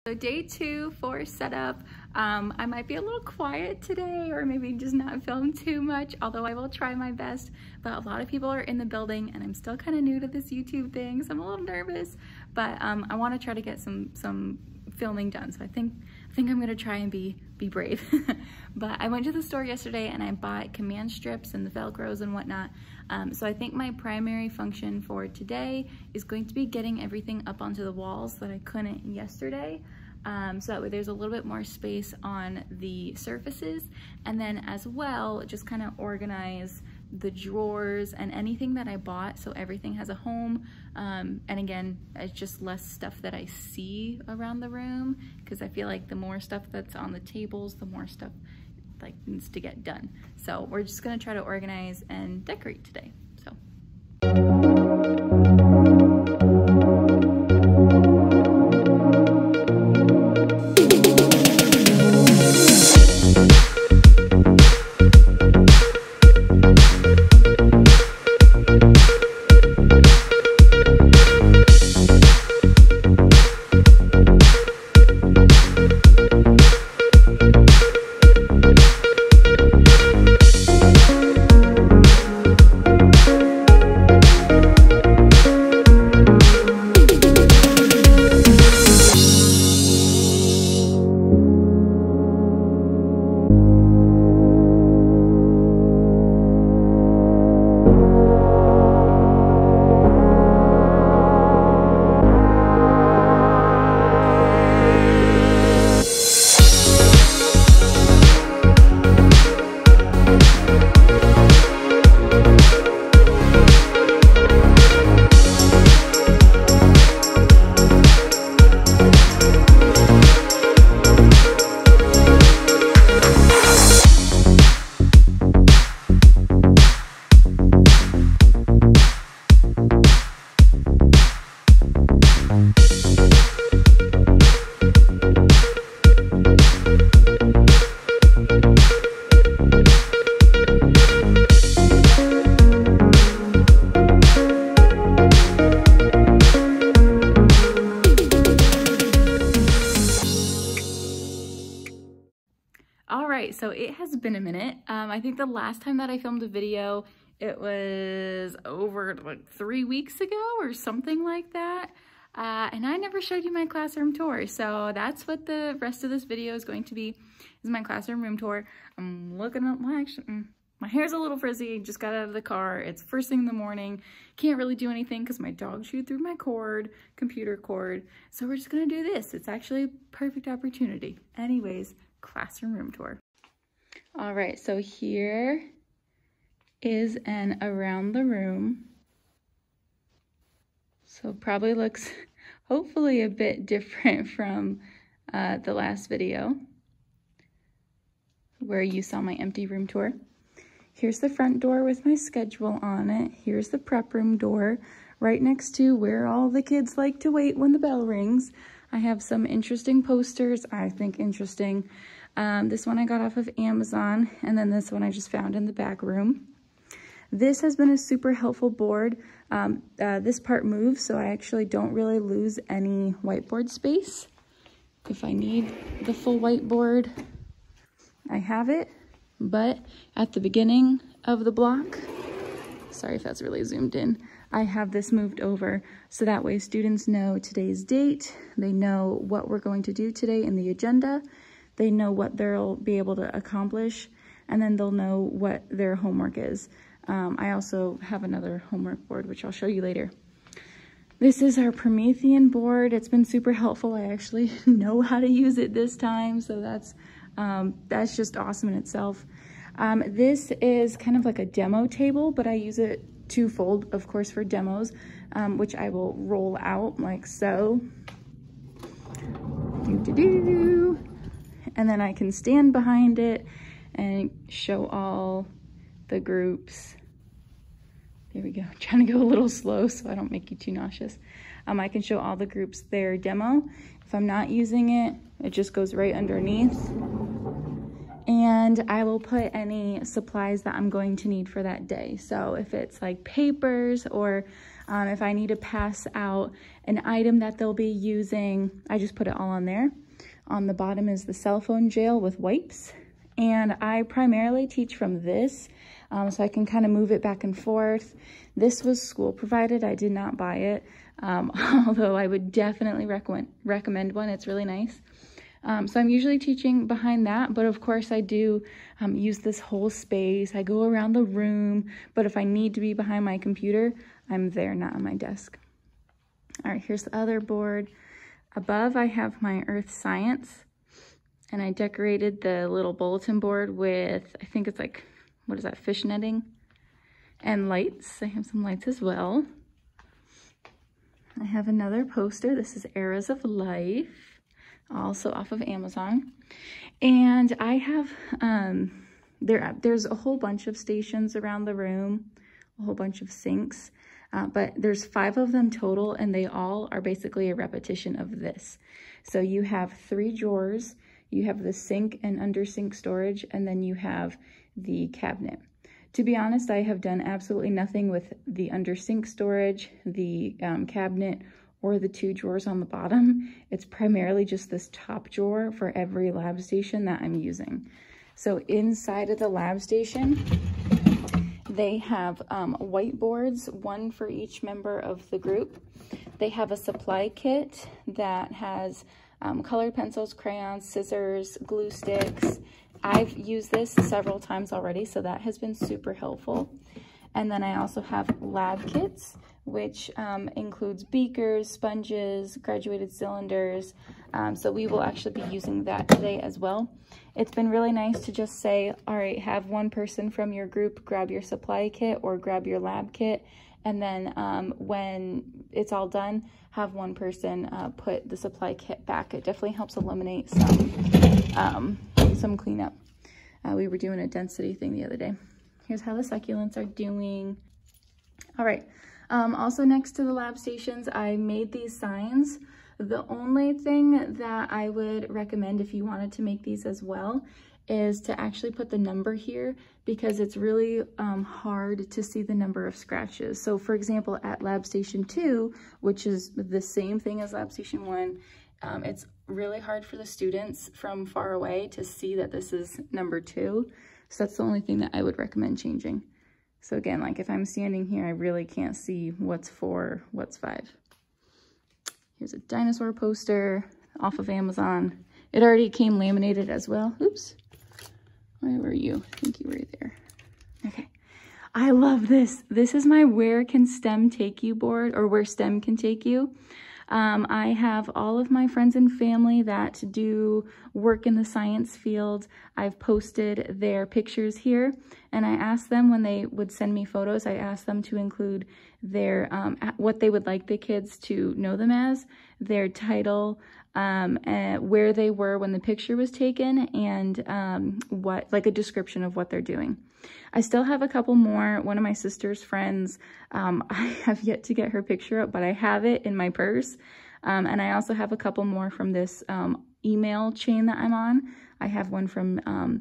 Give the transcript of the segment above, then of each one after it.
So day 2 for setup. I might be a little quiet today or maybe just not film too much, although I will try my best. But a lot of people are in the building and I'm still kind of new to this YouTube thing, so I'm a little nervous. But I want to try to get some filming done. So I think I'm gonna try and be brave. But I went to the store yesterday and I bought command strips and the Velcros and whatnot. So I think my primary function for today is going to be getting everything up onto the walls that I couldn't yesterday. So that way there's a little bit more space on the surfaces, and then as well just kind of organize the drawers and anything that I bought so everything has a home. And again, it's just less stuff that I see around the room, because I feel like the more stuff that's on the tables, the more stuff like needs to get done. So we're just gonna try to organize and decorate today. So. So it has been a minute. I think the last time that I filmed a video, it was over like 3 weeks ago or something like that. And I never showed you my classroom tour. So that's what the rest of this video is going to be, is my classroom room tour. I'm looking at my hair's a little frizzy, just got out of the car. It's first thing in the morning. Can't really do anything because my dog chewed through my computer cord. So we're just gonna do this. It's actually a perfect opportunity. Anyways, classroom room tour. All right, so here is an around the room. So probably looks hopefully a bit different from the last video where you saw my empty room tour. Here's the front door with my schedule on it. Here's the prep room door right next to where all the kids like to wait when the bell rings. I have some interesting posters, I think interesting. This one I got off of Amazon, and then this one I just found in the back room. This has been a super helpful board. This part moves, so I actually don't really lose any whiteboard space. If I need the full whiteboard, I have it. But at the beginning of the block, sorry if that's really zoomed in, I have this moved over so that way students know today's date, they know what we're going to do today in the agenda, they know what they'll be able to accomplish, and then they'll know what their homework is. I also have another homework board, which I'll show you later. This is our Promethean board. It's been super helpful. I actually know how to use it this time, so that's just awesome in itself. This is kind of like a demo table, but I use it twofold, of course, for demos, which I will roll out like so. And then I can stand behind it and show all the groups. There we go. I'm trying to go a little slow so I don't make you too nauseous. I can show all the groups their demo. If I'm not using it, it just goes right underneath. And I will put any supplies that I'm going to need for that day. So if it's like papers or If I need to pass out an item that they'll be using, I just put it all on there. On the bottom is the cell phone jail with wipes. And I primarily teach from this, so I can kind of move it back and forth. This was school provided. I did not buy it, although I would definitely recommend one. It's really nice. So I'm usually teaching behind that, but of course I do use this whole space. I go around the room, but if I need to be behind my computer, I'm there, not on my desk. All right, here's the other board. Above I have my earth science, and I decorated the little bulletin board with, I think it's like, what is that, fish netting and lights. I have some lights as well. I have another poster. This is Eras of Life, also off of Amazon. And I have, there's a whole bunch of stations around the room, a whole bunch of sinks, but there's 5 of them total, and they all are basically a repetition of this. So you have 3 drawers, you have the sink and under sink storage, and then you have the cabinet. To be honest, I have done absolutely nothing with the under sink storage, the cabinet, or the 2 drawers on the bottom. It's primarily just this top drawer for every lab station that I'm using. So inside of the lab station, they have whiteboards, 1 for each member of the group. They have a supply kit that has colored pencils, crayons, scissors, glue sticks. I've used this several times already, so that has been super helpful. And then I also have lab kits, which includes beakers, sponges, graduated cylinders. So we will actually be using that today as well. It's been really nice to just say, all right, have one person from your group grab your supply kit or grab your lab kit. And then when it's all done, have one person put the supply kit back. It definitely helps eliminate some cleanup. We were doing a density thing the other day. Here's how the succulents are doing. All right. Also next to the lab stations, I made these signs. The only thing that I would recommend if you wanted to make these as well is to actually put the number here, because it's really hard to see the number of scratches. So for example, at lab station 2, which is the same thing as lab station 1, it's really hard for the students from far away to see that this is number 2. So that's the only thing that I would recommend changing. So again, like if I'm standing here, I really can't see what's 4, what's 5. Here's a dinosaur poster off of Amazon. It already came laminated as well. Oops. Where were you? I think you were there. Okay. I love this. This is my Where Can STEM Take You board, or Where STEM Can Take You. I have all of my friends and family that do work in the science field. I've posted their pictures here, and I asked them when they would send me photos, I asked them to include their, what they would like the kids to know them as, their title, where they were when the picture was taken, and like a description of what they're doing. I still have a couple more. One of my sister's friends, I have yet to get her picture up, but I have it in my purse. And I also have a couple more from this email chain that I'm on. I have one from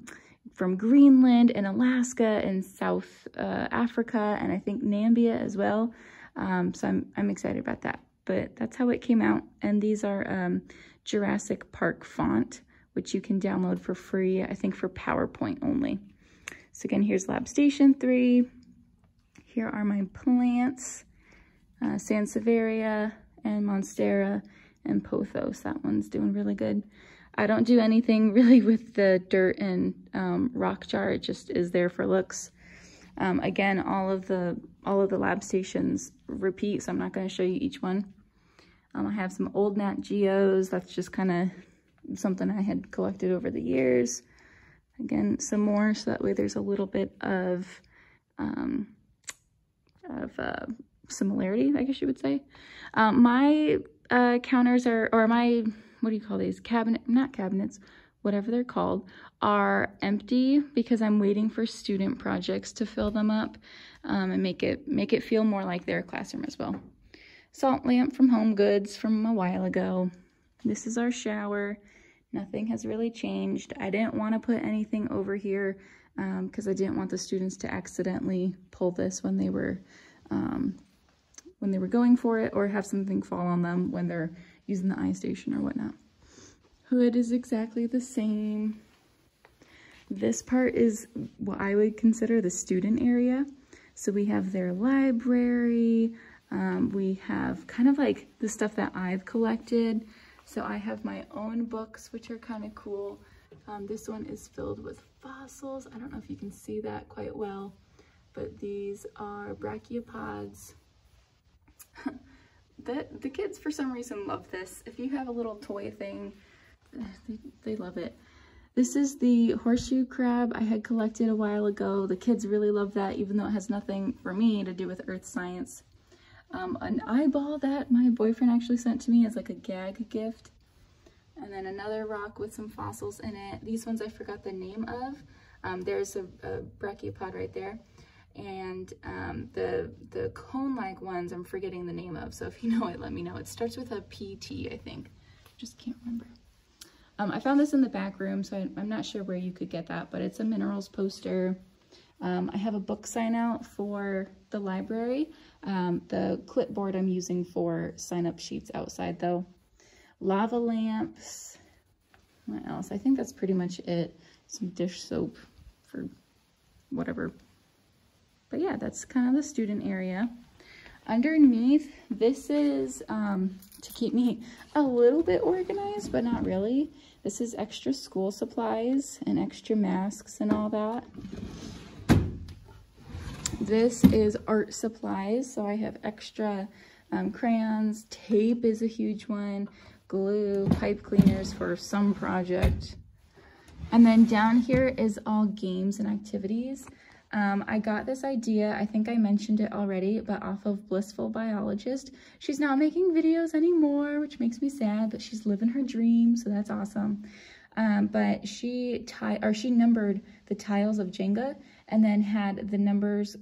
Greenland and Alaska and South Africa, and I think Namibia as well. So I'm excited about that. But that's how it came out. And these are Jurassic Park font, which you can download for free, I think for PowerPoint only. So again, here's Lab Station 3. Here are my plants, Sansevieria and Monstera and Pothos. That one's doing really good. I don't do anything really with the dirt and rock jar. It just is there for looks. Again, all of the lab stations repeat, so I'm not going to show you each one. I have some old Nat Geos. That's just kind of something I had collected over the years. Again, some more, so that way there's a little bit of similarity, I guess you would say. My counters or my, what do you call these? Not cabinets, whatever they're called, are empty because I'm waiting for student projects to fill them up and make it feel more like their classroom as well. Salt lamp from Home Goods from a while ago. This is our shower. Nothing has really changed. I didn't want to put anything over here because I didn't want the students to accidentally pull this when they were when they were going for it, or have something fall on them when they're using the eye station or whatnot. Hood is exactly the same. This part is what I would consider the student area. So we have their library. We have kind of like the stuff that I've collected. So I have my own books, which are kind of cool. This one is filled with fossils. I don't know if you can see that quite well, but these are brachiopods. The kids, for some reason, love this. If you have a little toy thing, they love it. This is the horseshoe crab I had collected a while ago. The kids really love that, even though it has nothing for me to do with earth science. An eyeball that my boyfriend actually sent to me as like a gag gift. And then another rock with some fossils in it. These ones I forgot the name of. There's a brachiopod right there. And the cone-like ones I'm forgetting the name of. So if you know it, let me know. It starts with a PT, I think. Just can't remember. I found this in the back room, so I'm not sure where you could get that, but it's a minerals poster. I have a book sign out for the library. The clipboard I'm using for sign-up sheets outside, though. Lava lamps. What else? I think that's pretty much it. Some dish soap for whatever. But yeah, that's kind of the student area. Underneath, this is to keep me a little bit organized, but not really. This is extra school supplies and extra masks and all that. This is art supplies, so I have extra crayons. Tape is a huge one. Glue, pipe cleaners for some project. And then down here is all games and activities. I got this idea, I think I mentioned it already, but off of Blissful Biologist. She's not making videos anymore, which makes me sad, but she's living her dream, so that's awesome. But she numbered the tiles of Jenga and then had the numbers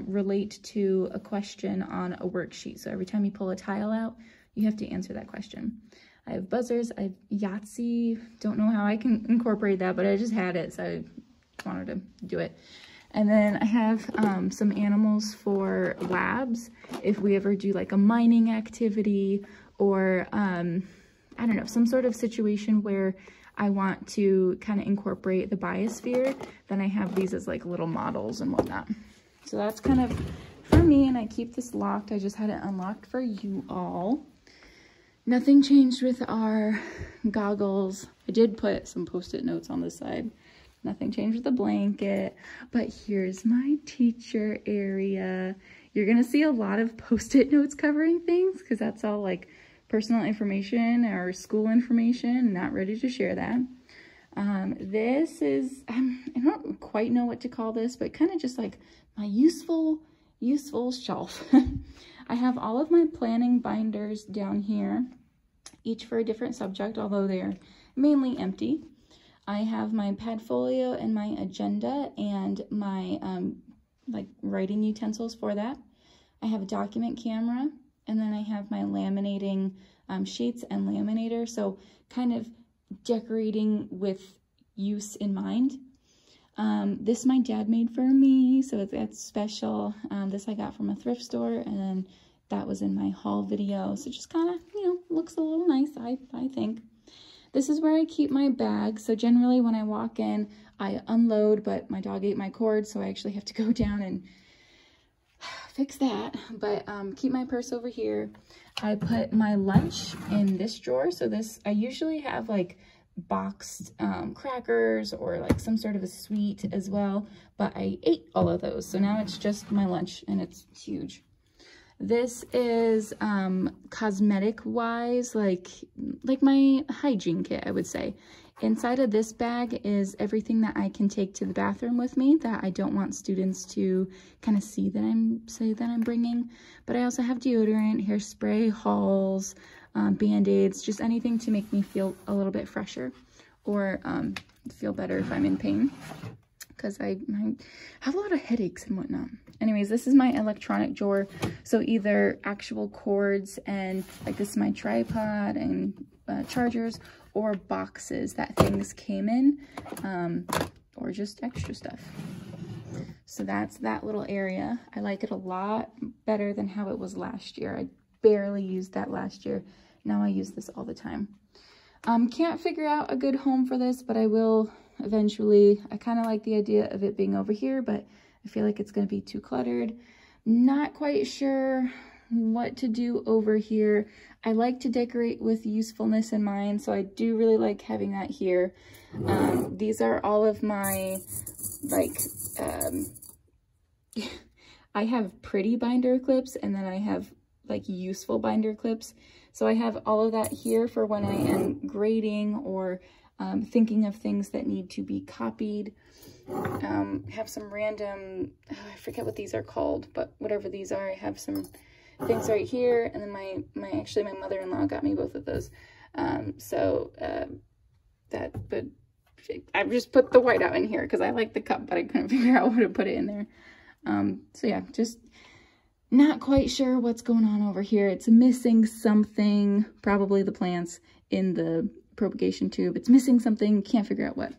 relate to a question on a worksheet. So every time you pull a tile out, you have to answer that question. I have buzzers, I have Yahtzee, don't know how I can incorporate that, but I just had it, so I wanted to do it. And then I have some animals for labs if we ever do like a mining activity or, I don't know, some sort of situation where I want to kind of incorporate the biosphere, then I have these as like little models and whatnot. So that's kind of for me, and I keep this locked. I just had it unlocked for you all. Nothing changed with our goggles. I did put some post-it notes on this side. Nothing changed with the blanket, but here's my teacher area. You're gonna see a lot of post-it notes covering things because that's all like personal information or school information. Not ready to share that. This is, I don't quite know what to call this, but kind of just like my useful shelf. I have all of my planning binders down here, each for a different subject, although they're mainly empty. I have my Padfolio and my agenda and my like writing utensils for that. I have a document camera, and then I have my laminating sheets and laminator, so kind of decorating with use in mind. This my dad made for me, so that's special. This I got from a thrift store, and then that was in my haul video, so just kind of, you know, looks a little nice, I think. This is where I keep my bag. So generally when I walk in, I unload, but my dog ate my cord, so I actually have to go down and fix that. But keep my purse over here. I put my lunch in this drawer. So this, I usually have like boxed crackers or like some sort of a sweet as well, but I ate all of those. So now it's just my lunch, and it's huge. This is cosmetic wise, like my hygiene kit, I would say. Inside of this bag is everything that I can take to the bathroom with me that I don't want students to kind of see that I'm bringing. But I also have deodorant, hairspray, Halls, Band-Aids, just anything to make me feel a little bit fresher or feel better if I'm in pain, because I have a lot of headaches and whatnot. Anyways, this is my electronic drawer. So either actual cords and like this is my tripod and chargers, or boxes that things came in, or just extra stuff. So that's that little area. I like it a lot better than how it was last year. I barely used that last year. Now I use this all the time. Can't figure out a good home for this, but I will eventually. I kind of like the idea of it being over here, but I feel like it's going to be too cluttered. Not quite sure what to do over here. I like to decorate with usefulness in mind, so I do really like having that here. These are all of my, like, I have pretty binder clips, and then I have like useful binder clips. So I have all of that here for when I am grading or thinking of things that need to be copied. Have some random, I forget what these are called, but whatever these are, I have some things right here. And then actually my mother-in-law got me both of those. But I just put the whiteout in here because I like the cup, but I couldn't figure out what to put it in there. So yeah, just not quite sure what's going on over here. It's missing something, probably the plants in the propagation tube. It's missing something, can't figure out what.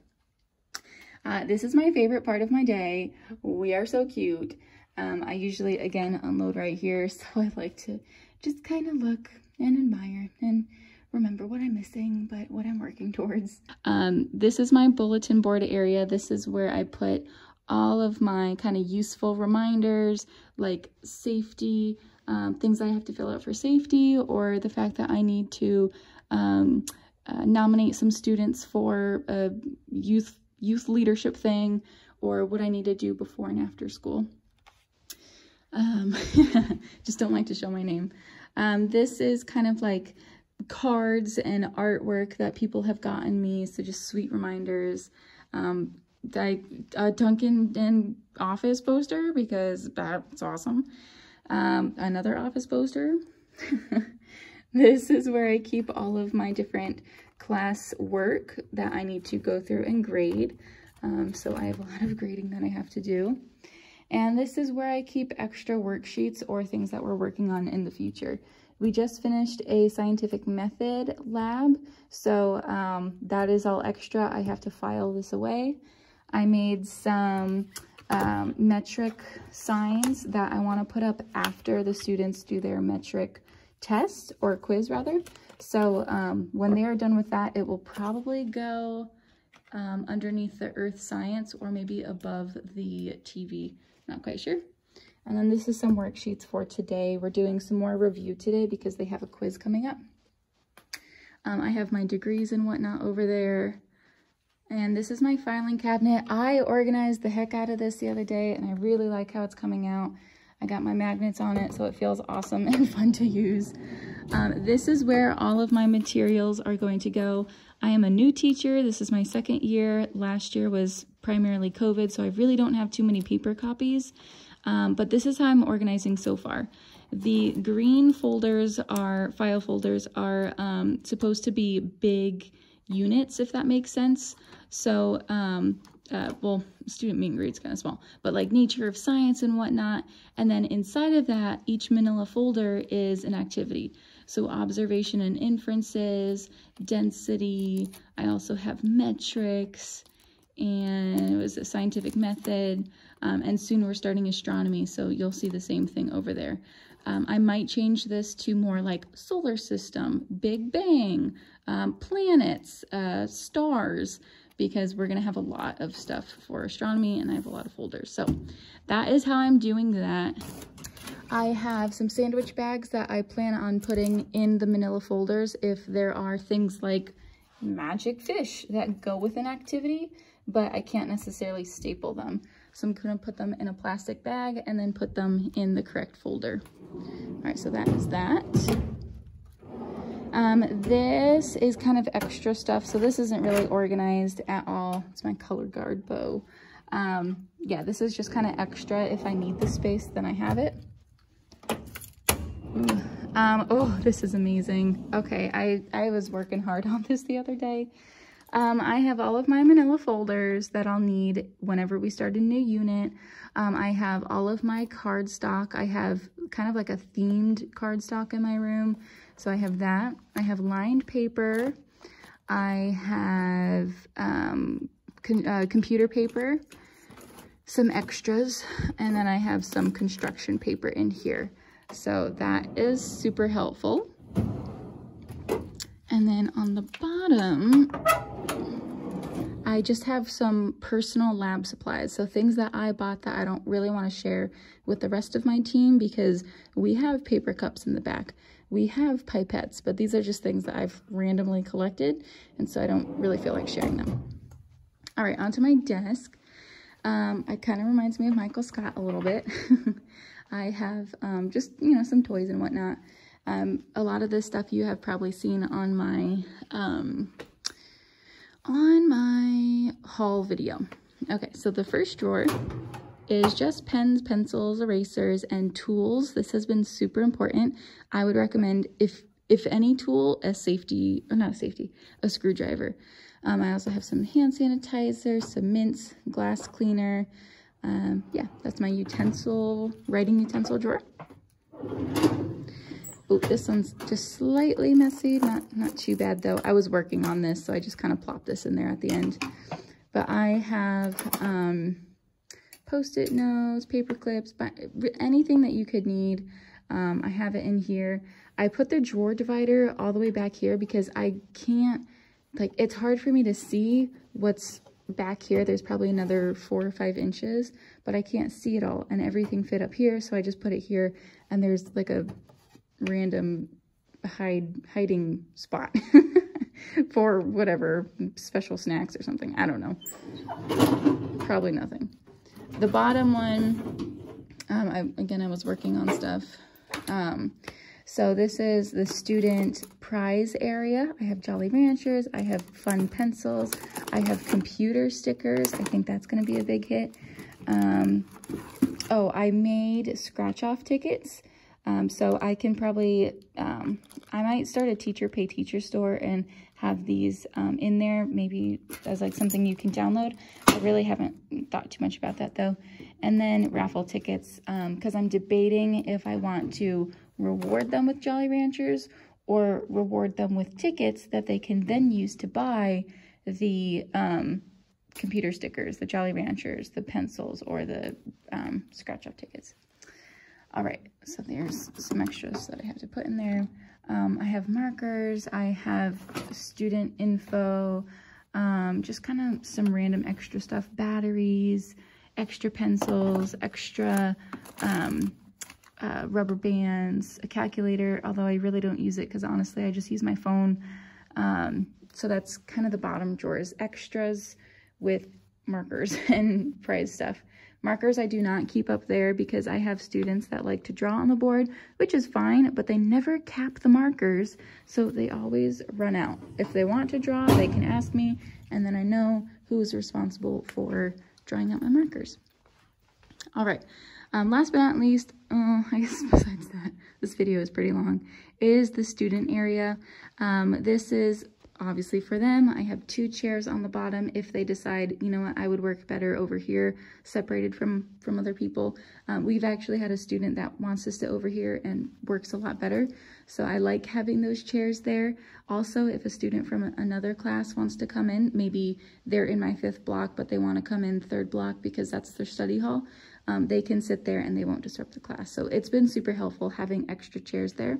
This is my favorite part of my day. We are so cute. I usually, again, unload right here, so I like to just kind of look and admire and remember what I'm missing, but what I'm working towards. This is my bulletin board area. This is where I put all of my kind of useful reminders, like safety, things I have to fill out for safety, or the fact that I need to nominate some students for a youth leadership thing, or what I need to do before and after school. Just don't like to show my name. This is kind of like cards and artwork that people have gotten me, so just sweet reminders. Duncan and office poster because that's awesome. Another office poster. This is where I keep all of my different class work that I need to go through and grade. So I have a lot of grading that I have to do. And this is where I keep extra worksheets or things that we're working on in the future. We just finished a scientific method lab, so that is all extra. I have to file this away. I made some metric signs that I want to put up after the students do their metric test, or quiz rather. So when they are done with that, it will probably go underneath the earth science or maybe above the TV. Not quite sure. And then this is some worksheets for today. We're doing some more review today because they have a quiz coming up. I have my degrees and whatnot over there. And this is my filing cabinet. I organized the heck out of this the other day, and I really like how it's coming out. I got my magnets on it, so it feels awesome and fun to use. This is where all of my materials are going to go. I am a new teacher. This is my second year. Last year was primarily COVID, so I really don't have too many paper copies. But this is how I'm organizing so far. The green folders are, file folders are supposed to be big units, if that makes sense. So, well, student meet and greet's kind of small, but like nature of science and whatnot. And then inside of that, each manila folder is an activity. So observation and inferences, density. I also have metrics, and it was a scientific method. And soon we're starting astronomy, so you'll see the same thing over there. I might change this to more like solar system, Big Bang, planets, stars, because we're going to have a lot of stuff for astronomy, and I have a lot of folders. So that is how I'm doing that. I have some sandwich bags that I plan on putting in the manila folders if there are things like magic fish that go with an activity, but I can't necessarily staple them. So I'm going to put them in a plastic bag and then put them in the correct folder. All right, so that is that. This is kind of extra stuff. So this isn't really organized at all. It's my color guard bow. Yeah, this is just kind of extra. If I need the space, then I have it. Oh, this is amazing. Okay, I was working hard on this the other day. I have all of my manila folders that I'll need whenever we start a new unit. I have all of my cardstock. I have kind of like a themed cardstock in my room. So I have that. I have lined paper. I have computer paper. some extras, and then I have some construction paper in here. So that is super helpful. And then on the bottom, I just have some personal lab supplies. So things that I bought that I don't really want to share with the rest of my team, because we have paper cups in the back. We have pipettes, but these are just things that I've randomly collected, and so I don't really feel like sharing them. All right, onto my desk. It kind of reminds me of Michael Scott a little bit. I have just, you know, some toys and whatnot. A lot of this stuff you have probably seen on my haul video. Okay, so the first drawer is just pens, pencils, erasers, and tools. This has been super important. I would recommend, if any tool, a screwdriver. I also have some hand sanitizer, some mints, glass cleaner. Yeah, that's my writing utensil drawer. Oh, this one's just slightly messy, not too bad though. I was working on this, so I just kind of plopped this in there at the end. But I have Post-it notes, paper clips, anything that you could need. I have it in here. I put the drawer divider all the way back here because I can't, like, it's hard for me to see what's back here. There's probably another 4 or 5 inches, but I can't see it all, and everything fit up here, so I just put it here, and there's like a random hiding spot for whatever, special snacks or something. I don't know. Probably nothing. The bottom one, I was working on stuff. So this is the student prize area. I have Jolly Ranchers, I have fun pencils, I have computer stickers. I think that's gonna be a big hit. Oh, I made scratch-off tickets. So I can probably, I might start a teacher pay teacher store and have these in there, maybe as like something you can download. I really haven't thought too much about that though. And then raffle tickets, because I'm debating if I want to reward them with Jolly Ranchers or reward them with tickets that they can then use to buy the computer stickers, the Jolly Ranchers, the pencils, or the scratch-off tickets. All right, so there's some extras that I have to put in there. I have markers, I have student info, just kind of some random extra stuff, batteries, extra pencils, extra rubber bands, a calculator, although I really don't use it because honestly I just use my phone. So that's kind of the bottom drawers, extras with markers and prize stuff. Markers I do not keep up there because I have students that like to draw on the board, which is fine, but they never cap the markers, so they always run out. If they want to draw, they can ask me, and then I know who is responsible for drawing out my markers. All right, last but not least, I guess besides that, this video is pretty long, is the student area. This is obviously for them. I have 2 chairs on the bottom if they decide, you know what, I would work better over here, separated from other people. We've actually had a student that wants to sit over here and works a lot better. So I like having those chairs there. Also, if a student from another class wants to come in, maybe they're in my 5th block, but they want to come in 3rd block because that's their study hall, they can sit there and they won't disrupt the class. So it's been super helpful having extra chairs there.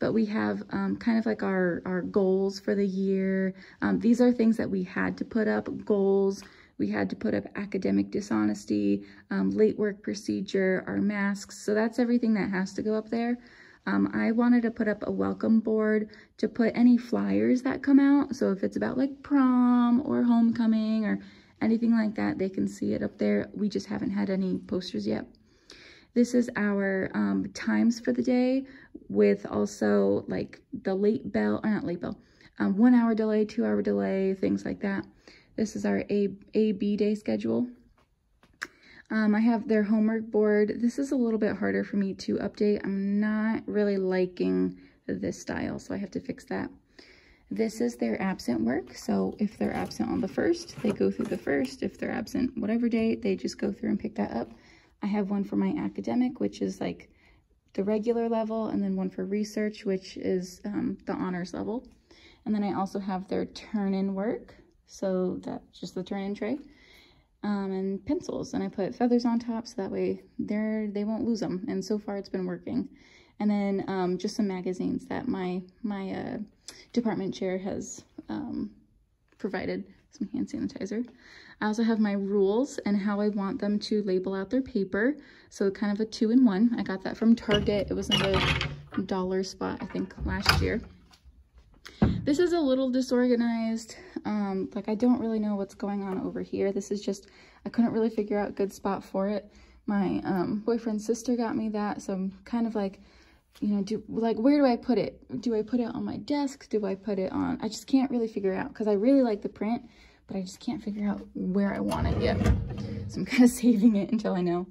But we have kind of like our goals for the year. These are things that we had to put up, goals. We had to put up academic dishonesty, late work procedure, our masks. So that's everything that has to go up there. I wanted to put up a welcome board to put any flyers that come out. So if it's about like prom or homecoming or anything like that, they can see it up there. We just haven't had any posters yet. This is our times for the day with also like the late bell, or not late bell, 1 hour delay, 2 hour delay, things like that. This is our A-B day schedule. I have their homework board. This is a little bit harder for me to update. I'm not really liking this style, so I have to fix that. This is their absent work. So if they're absent on the 1st, they go through the 1st. If they're absent whatever day, they just go through and pick that up. I have one for my academic, which is like the regular level, and then one for research, which is the honors level. And then I also have their turn-in work. So that's just the turn-in tray. and pencils, and I put feathers on top so that way they won't lose them, and so far it's been working. And then just some magazines that my department chair has provided, some hand sanitizer. I also have my rules and how I want them to label out their paper, so kind of a 2-in-1. I got that from Target. It was in the dollar spot, I think, last year. This is a little disorganized. Like I don't really know what's going on over here. This is just, I couldn't really figure out a good spot for it. My boyfriend's sister got me that, so I'm kind of like, you know, where do I put it? Do I put it on my desk? Do I put it on? I just can't really figure out, because I really like the print, but I just can't figure out where I want it yet. So I'm kind of saving it until I know.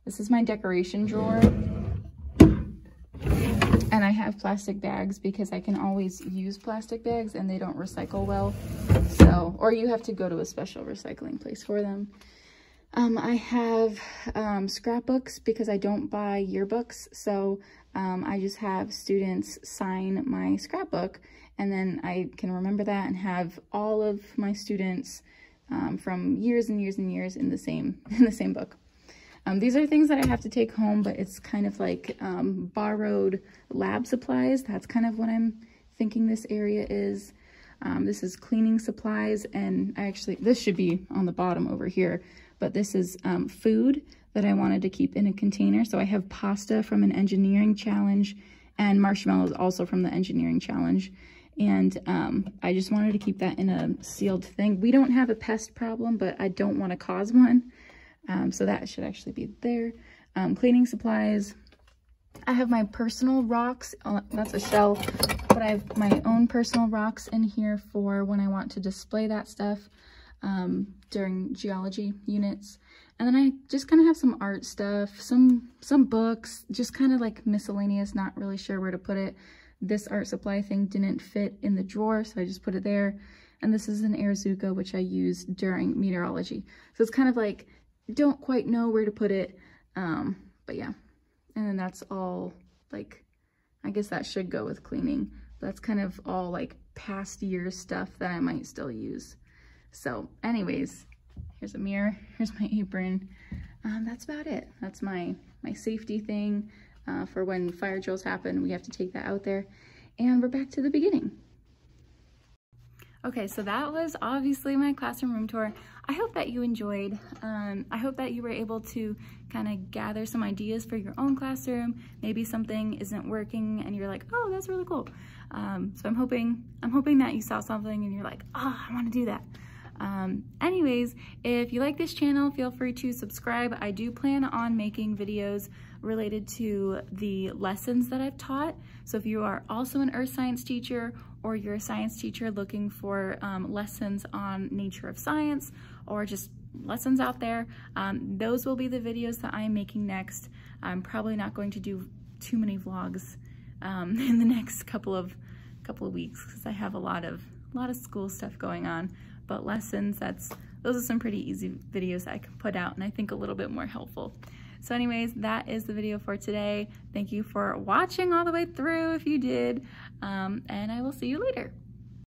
This is my decoration drawer. And I have plastic bags because I can always use plastic bags and they don't recycle well. So, or you have to go to a special recycling place for them. I have scrapbooks because I don't buy yearbooks. So I just have students sign my scrapbook, and then I can remember that and have all of my students from years and years and years in the same book. These are things that I have to take home, but it's kind of like borrowed lab supplies. That's kind of what I'm thinking this area is. This is cleaning supplies, and this should be on the bottom over here, but this is food that I wanted to keep in a container. So I have pasta from an engineering challenge and marshmallows also from the engineering challenge. And I just wanted to keep that in a sealed thing. We don't have a pest problem, but I don't want to cause one. So that should actually be there. Cleaning supplies. I have my personal rocks. That's a shelf, but I have my own personal rocks in here for when I want to display that stuff during geology units. And then I just kind of have some art stuff, some books, just kind of like miscellaneous, not really sure where to put it. This art supply thing didn't fit in the drawer, so I just put it there. And this is an Airzuka, which I use during meteorology. So it's kind of like, don't quite know where to put it, but yeah. And then that's all, like, I guess that should go with cleaning. That's kind of all like past year stuff that I might still use. So anyways, here's a mirror, here's my apron. That's about it. That's my safety thing for when fire drills happen. We have to take that out there. And we're back to the beginning. Okay, so that was obviously my classroom room tour. I hope that you enjoyed. I hope that you were able to kind of gather some ideas for your own classroom. Maybe something isn't working and you're like, oh, that's really cool. So I'm hoping that you saw something and you're like, oh, I want to do that. Anyways, if you like this channel, feel free to subscribe. I do plan on making videos related to the lessons that I've taught. So if you are also an earth science teacher, or you're a science teacher looking for lessons on nature of science, or just lessons out there, those will be the videos that I'm making next. I'm probably not going to do too many vlogs in the next couple of weeks because I have a lot of school stuff going on. But lessons, those are some pretty easy videos that I can put out and I think a little bit more helpful. So anyways, that is the video for today. Thank you for watching all the way through if you did, and I will see you later.